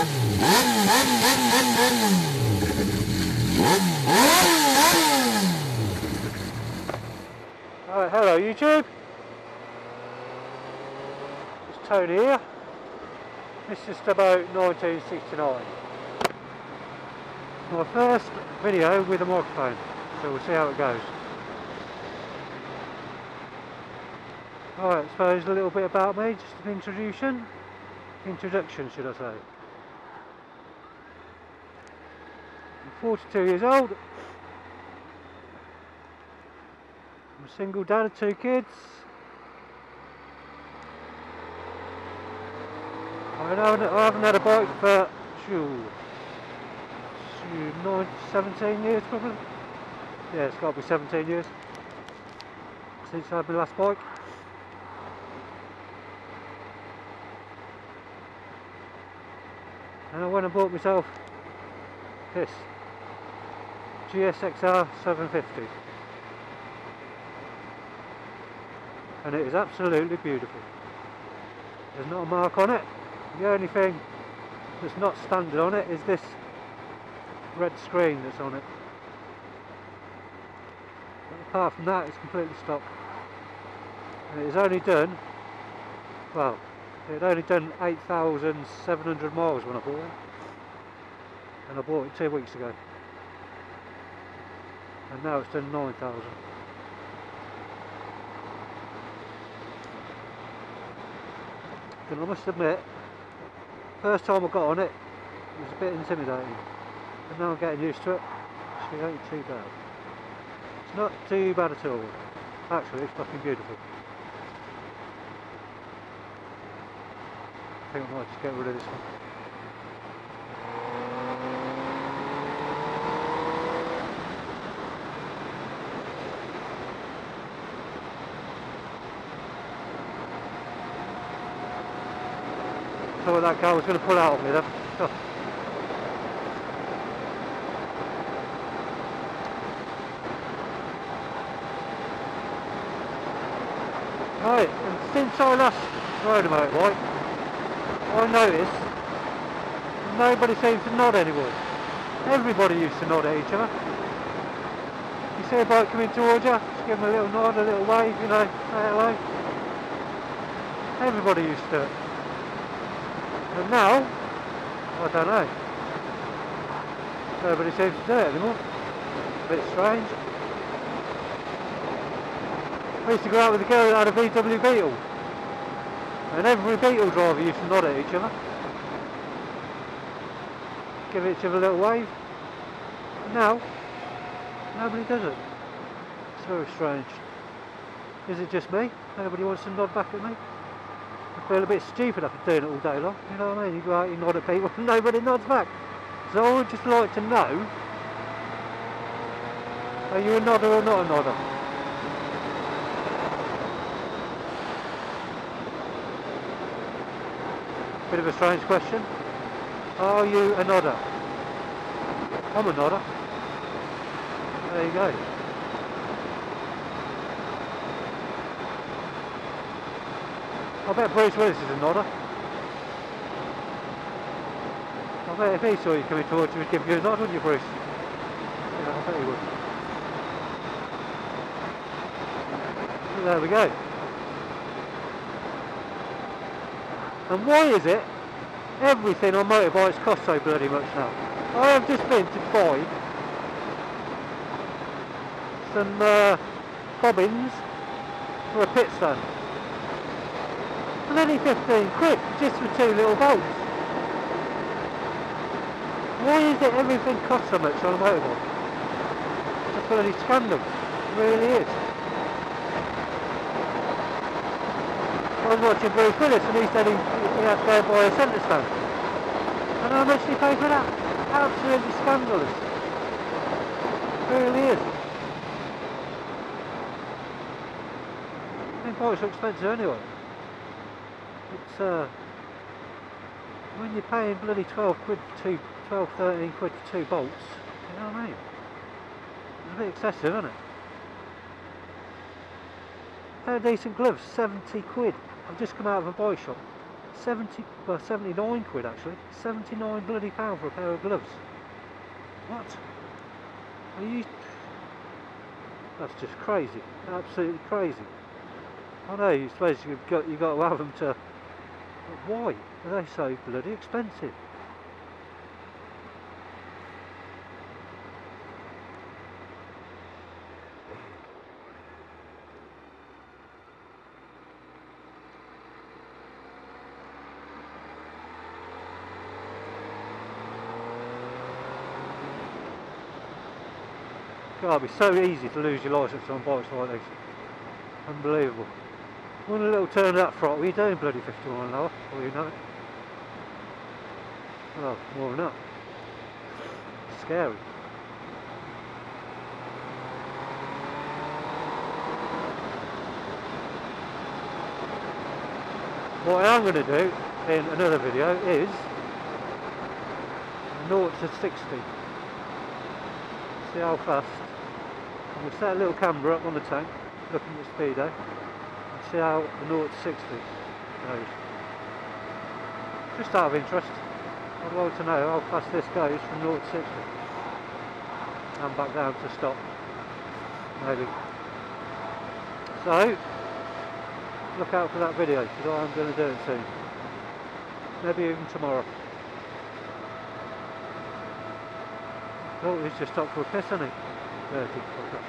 Alright, hello YouTube. It's Tony here. This is about 1969. My first video with a microphone, so we'll see how it goes. Alright, I suppose a little bit about me, just an introduction should I say. I'm 42 years old. I'm a single dad of 2 kids. I haven't had a bike for 17 years probably. Yeah, it's got to be 17 years since I had my last bike. And I went and bought myself this GSXR 750. And it is absolutely beautiful. There's not a mark on it. The only thing that's not standard on it is this red screen that's on it. But apart from that, it's completely stock. And it is only done, well, it had only done 8,700 miles when I bought it. And I bought it 2 weeks ago. And now it's done 9,000. And I must admit, first time I got on it, it was a bit intimidating. But now I'm getting used to it, so it ain't too bad. It's not too bad at all. Actually, it's fucking beautiful. I think I might just get rid of this one. I thought that car was going to pull out on me then. Oh. Right, and since I last rode a motorbike, I noticed nobody seems to nod anymore. Everybody used to nod at each other. You see a bike coming towards you, just give them a little nod, a little wave, you know, say hello. Everybody used to do it. And now, I don't know. Nobody seems to do it anymore. A bit strange. I used to go out with a girl that had a VW Beetle. And every Beetle driver used to nod at each other. Give each other a little wave. And now, nobody does it. It's very strange. Is it just me? Nobody wants to nod back at me? I feel a bit stupid after doing it all day long, you know what I mean? You go out, you nod at people and nobody nods back. So I would just like to know, are you a nodder or not a nodder? Bit of a strange question. Are you a nodder? I'm a nodder. There you go. I bet Bruce Willis is a nodder. I bet if he saw you coming towards you, he'd give you a nod, wouldn't you, Bruce? Yeah, I bet he would. So there we go. And why is it everything on motorbikes costs so bloody much now? I have just been to buy some bobbins for a pit stand. Bloody 15 quid just for 2 little bolts. Why is it everything costs so much on a motorbike? It's a bloody scandal. It really is. I was watching Bruce Willis and he said he had to go and buy a centre stand. And how much did he pay for that? Absolutely scandalous. It really is. I think bikes are expensive anyway. It's when you're paying bloody 12 quid for 13 quid for 2 bolts, you know what I mean? It's a bit excessive, isn't it? A pair of decent gloves, 70 quid. I've just come out of a bike shop. well, 79 quid actually. 79 bloody pound for a pair of gloves. What? Are you... That's just crazy. Absolutely crazy. I know, you suppose you've got to have them to... But why are they so bloody expensive? God, it'd be so easy to lose your licence on bikes like these. Unbelievable. One little turn of that throttle, you're doing bloody 51 an hour, before you know it. Well, more than that. Scary. What I am going to do in another video is 0 to 60. See how fast. I'm going to set a little camera up on the tank, looking at the speedo, and see how the 0 to 60 goes. Just out of interest, I'd like to know how fast this goes from 0 to 60. And back down to stop, maybe. So, look out for that video, because I'm going to do it soon. Maybe even tomorrow. Oh, he's just stopped for a piss, hasn't he? Dirty fucker.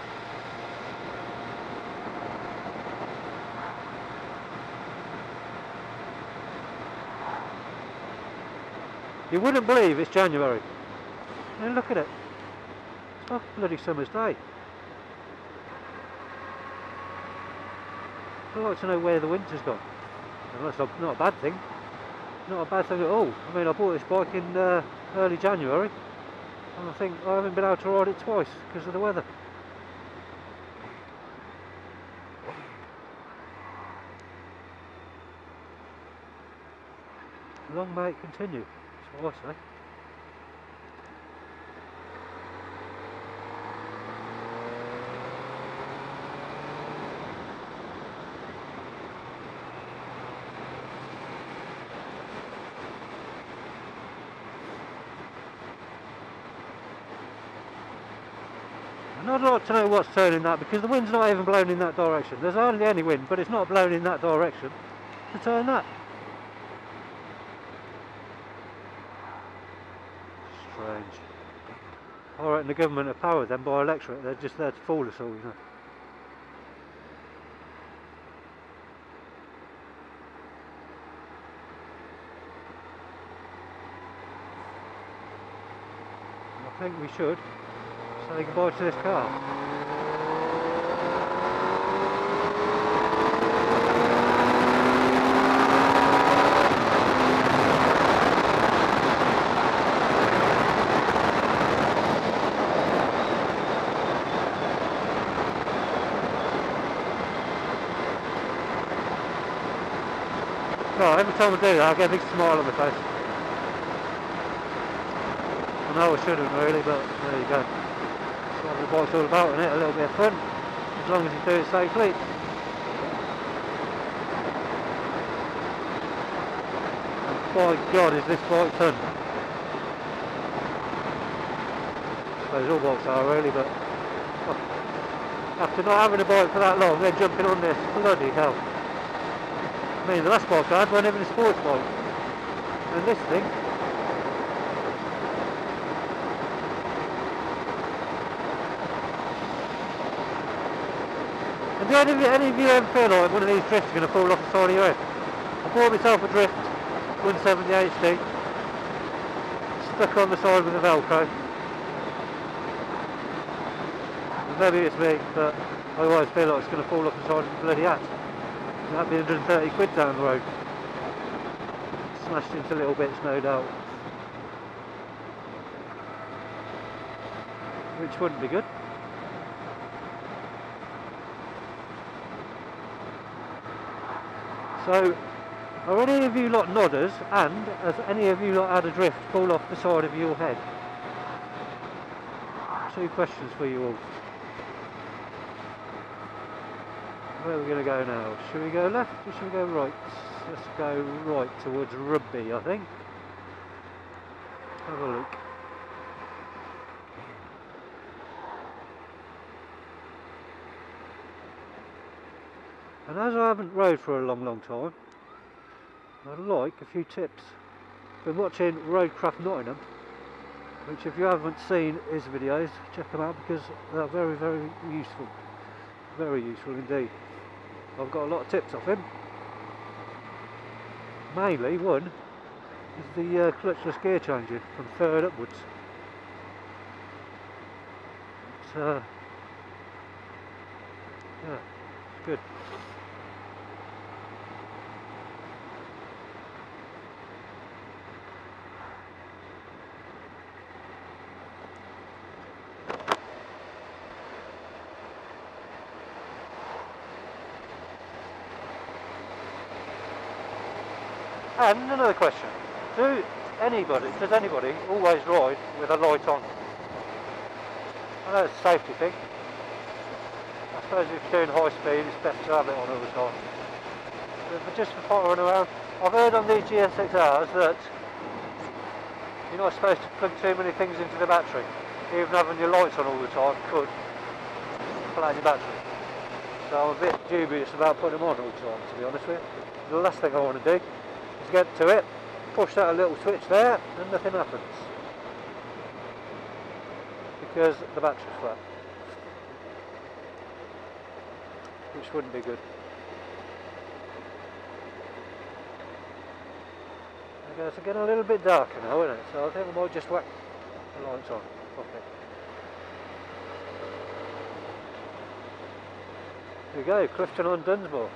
You wouldn't believe it's January. I mean, look at it. It's like a bloody summer's day. I'd like to know where the winter's gone. And that's not a bad thing. Not a bad thing at all. I mean, I bought this bike in early January, and I think I haven't been able to ride it twice because of the weather. Long may it continue, that's what I say. And I'd like to know what's turning that, because the wind's not even blowing in that direction. There's hardly any wind, but it's not blowing in that direction to turn that. Strange. I reckon the government are powered then by electric, they're just there to fool us all, you know. I think we should say goodbye to this car. Well, every time I do that I get a big smile on my face. I know I shouldn't really, but there you go. That's what the bike's all about, isn't it? A little bit of fun, as long as you do it safely. And by God, is this bike fun. I suppose all bikes are really, but after not having a bike for that long, then jumping on this, bloody hell. I mean, the last bike I had wasn't even a sports bike, and this thing. And do any of you ever feel like one of these drifts are going to fall off the side of your head? I bought myself a drift 170 HD, stuck on the side with a Velcro. And maybe it's me, but I always feel like it's going to fall off the side of the bloody hat. That'd be 130 quid down the road. Smashed into little bits, no doubt. Which wouldn't be good. So, are any of you lot nodders, and has any of you lot had a drift fall off the side of your head? 2 questions for you all. Where are we going to go now? Should we go left or should we go right? Let's go right towards Rugby, I think. Have a look. And as I haven't rode for a long time, I'd like a few tips. Been watching Roadcraft Nottingham, which if you haven't seen his videos, check them out because they're very, very useful. Very useful indeed. I've got a lot of tips off him. Mainly one is the clutchless gear changing from third upwards. It's, yeah, it's good. And another question, does anybody always ride with a light on? I know it's a safety thing. I suppose if you're doing high speed it's better to have it on all the time. But just for pottering around, I've heard on these GSX-Rs that you're not supposed to plug too many things into the battery. Even having your lights on all the time could flatten your battery. So I'm a bit dubious about putting them on all the time, to be honest with you. The last thing I want to do is get to it, push that little switch there and nothing happens because the battery's flat, which wouldn't be good. Okay, it's getting a little bit darker now, isn't it? So I think I might just whack the lights on. Okay. Here we go, Clifton on Dunsmore.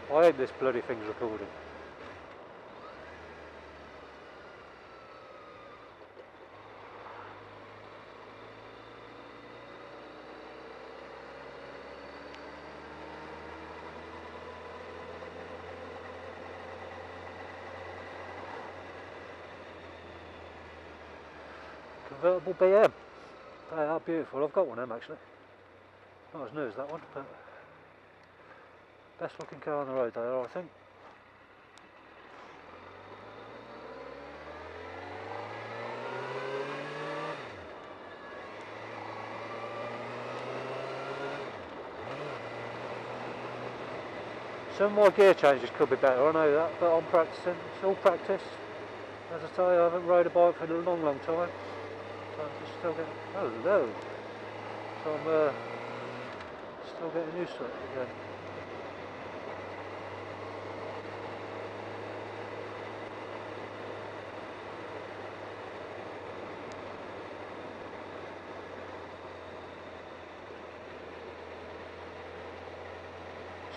I hope this bloody thing's recording. Convertible BM. They are beautiful. I've got one of them actually. Not as new as that one, but best looking car on the road they are, I think. Some more gear changes could be better, I know that, but I'm practicing. It's all practice. As I say, I haven't rode a bike for a long time. So I'm just still getting... Hello! So I'm still getting used to it again.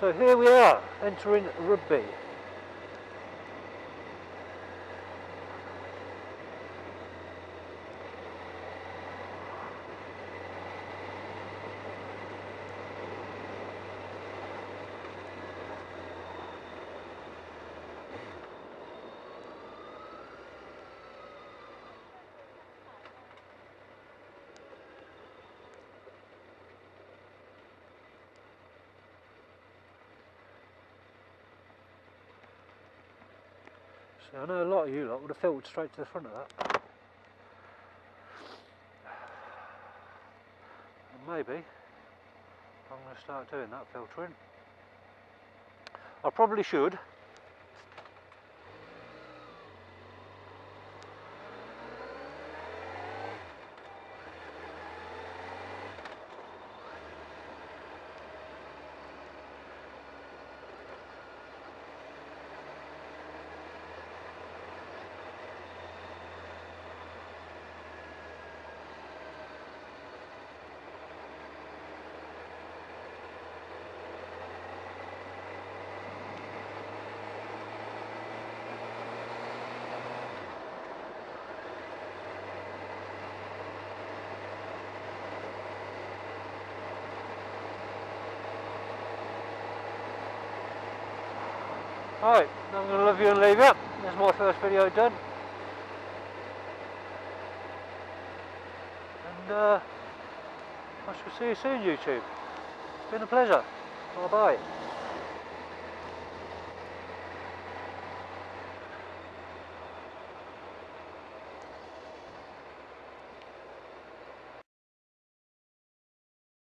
So here we are, entering Rugby. So I know a lot of you lot would have filtered straight to the front of that. And maybe I'm going to start doing that filtering. I probably should. Right, I'm going to love you and leave you. There's my first video done. And I shall see you soon, YouTube. It's been a pleasure. Bye bye.